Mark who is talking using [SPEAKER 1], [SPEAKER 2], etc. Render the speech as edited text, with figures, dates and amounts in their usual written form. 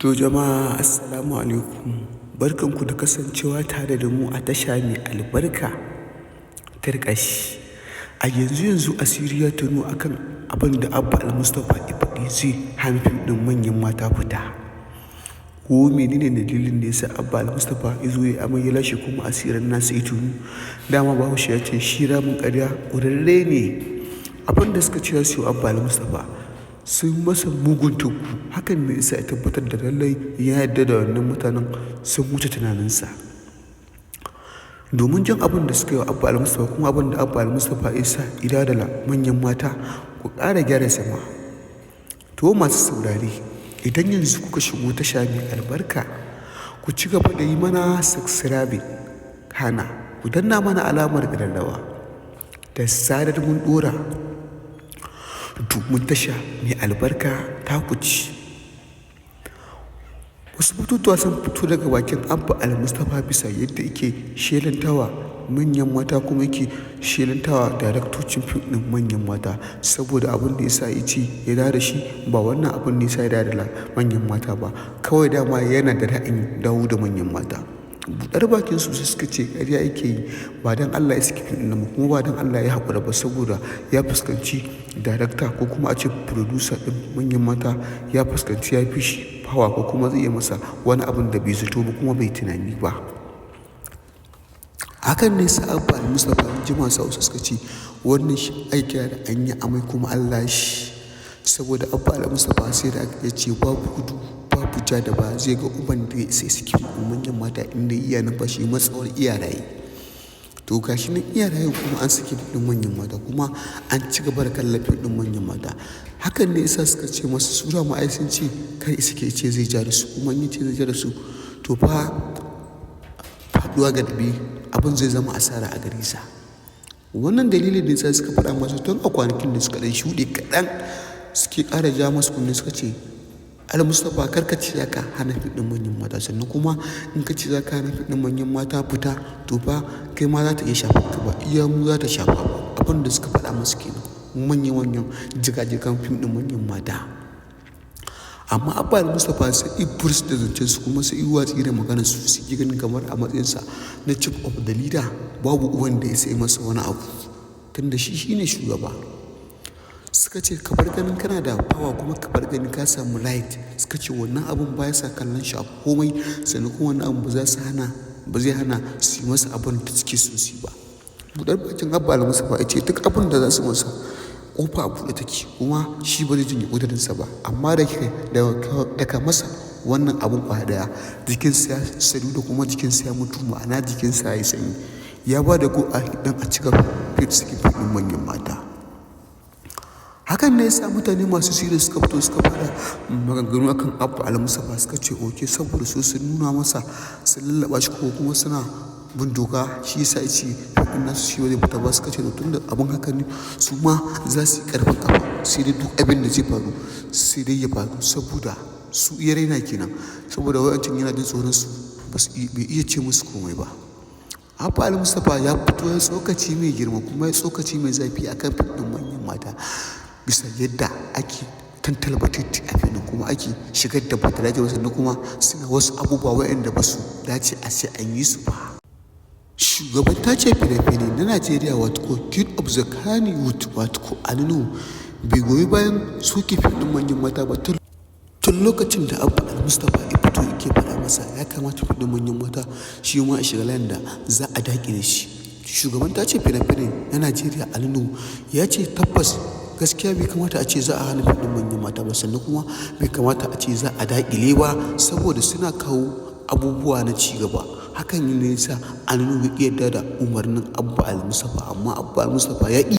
[SPEAKER 1] To jama'a assalamu alaikum, barkanku da kasancewa tare da mu a tasha mai albarka Tarkashi. A yanzu asiri ya tono akan abin da Abba Al-Mustapha ya faɗi zai hana fim ɗin manyan mata fita. Ko menene dalilin da yasa Abba Al-Mustapha ya zo ya amai ya lashe kuma asirin nasa ya tono? Dama Bahaushe ya ce shi ramin ƙarya ƙurarre ne. Abin da suka ce za su yi Abba Al-Mustapha sun masa mugun tugu, hakan ne isa ya tabbatar da lallai ya yarda da wannan mutanen sun wuce tunaninsa. Domin jan abin da suka yi wa Abba Al-Mustapha kuma abin da Abba Al-Mustapha ya sa idadala manyan mata, ku ƙara gyara zama. To masu saurare, idan yanzu kuka shigo tasha mai albarka, ku ci gaba da yi mana subscribe, kana ku danna mana alamar ƙararrawa da zarar mun ɗora domin tasha mai albarka ta kuci. Wasu batutuwa sun fito daga bakin Abba Al-Mustapha bisa yadda yake shelantawa manyan mata kuma yake shelantawa daraktocin fim ɗin manyan mata, saboda abin da yasa ya ce ya da shi ba wannan abin da yasa ya da manyan mata ba, kawai dama yana da ra'ayin dawo da manyan mata. Buɗar bakin su suka ce ƙarya yake yi, ba don Allah ya saki fim ɗin kuma ba don Allah ya haƙura ba, saboda ya fuskanci darakta ko kuma a ce producer ɗin manyan mata ya fuskanci ya fi shi fawa ko kuma zai iya masa wani abin da bai zato ba kuma bai tunani ba. Hakan ne sa Abba Al-Mustapha jima sa suka ce wannan shi aiki da an yi amai kuma Allah shi, saboda Abba Al-Mustapha sai da ya ce babu gudu babu ja da ba zai ga uban da sai suke manyan mata inda iya numfashi matsawar iya raye. To gashi nan iya raye kuma an saki ɗin manyan mata kuma an ci gaba da kallafin ɗin manyan mata. Hakan ne yasa suka ce masu sura ma ai sun ce kai suke ce zai ja da su, kuma in ce zai ja da su to fa faɗuwa ga dabi abin zai zama asara a gare sa. Wannan dalilin da yasa suka faɗa masa tun a kwanakin da suka ɗan shuɗe kaɗan suke ƙara ja masu kunne suka ce Al-Mustapha kar ka ce za ka hana fim ɗin manyan mata, sannan kuma in ka ce za ka hana fim ɗin manyan mata fita to fa kai ma za ta iya shafa ka ba iya mu za ta shafa ba. Abin da suka faɗa masu kenan manyan jigajigan fim ɗin manyan mata. Amma Abba Al-Mustapha sai i furs da zancen su kuma sai i watsi da maganar su suke ganin kamar a matsayinsa na chief of the leader babu uwan da ya sai masa wani abu, tunda shi shine shugaba. Suka ce ka bar ganin kana da power kuma ka bar ganin ka samu light, suka ce wannan abun ba ya sa kallon shi a komai, sannan kuma wannan abun ba zai hana su yi masa abin da suke so su yi ba. Buɗar bakin Abba Al-Mustapha ya ce duk abin da za su masa ƙofa a buɗe take kuma shi ba zai jinye ƙudurinsa ba, amma daga masa wannan abun ƙwaya ɗaya jikinsa ya sadu da kuma jikinsa ya mutu, ma'ana jikinsa ya yi sanyi, ya ba da go don a ci gaba suke fiɗin manyan mata. Hakan ne ya sa mutane masu sirri suka fito suka fara maganganu akan Abba Al-Mustapha, suka ce oke saboda su sun nuna masa sun lallaba shi ko kuma suna bin doka shi yasa ya ce fim nasu shi zai fita ba. Suka ce tun da abin haka ne su ma za su yi ƙarfin ƙafa, sai dai duk abin da zai faru sai dai ya faru, saboda su iya raina kenan, saboda wayancin yana jin tsoron su bai iya ce musu komai ba. Abba Al-Mustapha ya fito ya tsokaci mai girma kuma ya tsokaci mai zafi akan fim ɗin manyan mata, bisa yadda ake tantalbatiti a filin kuma ake shigar da bata dace ba, sannan kuma suna wasu abubuwa waɗanda ba su dace a sai an yi su ba. Shugaban tace fina-finai na Najeriya wato King of the Kannywood wato Alinu bai goyi bayan soke fim ɗin manyan mata ba tun lokacin da Abba Al-Mustapha ya fito yake faɗa masa ya kamata fim ɗin manyan mata shi ma a shiga layin da za a daƙile shi. Shugaban tace fina-finai na Najeriya Alinu ya ce tabbas gaskiya bai kamata a ce za a hana fim ɗin manyan mata ba, sannan kuma bai kamata a ce za a daƙile ba, saboda suna kawo abubuwa na ci gaba. Hakan ne yasa Alinu bai yarda da umarnin Abba Al-Mustapha, amma Abba Al-Mustapha ya ƙi.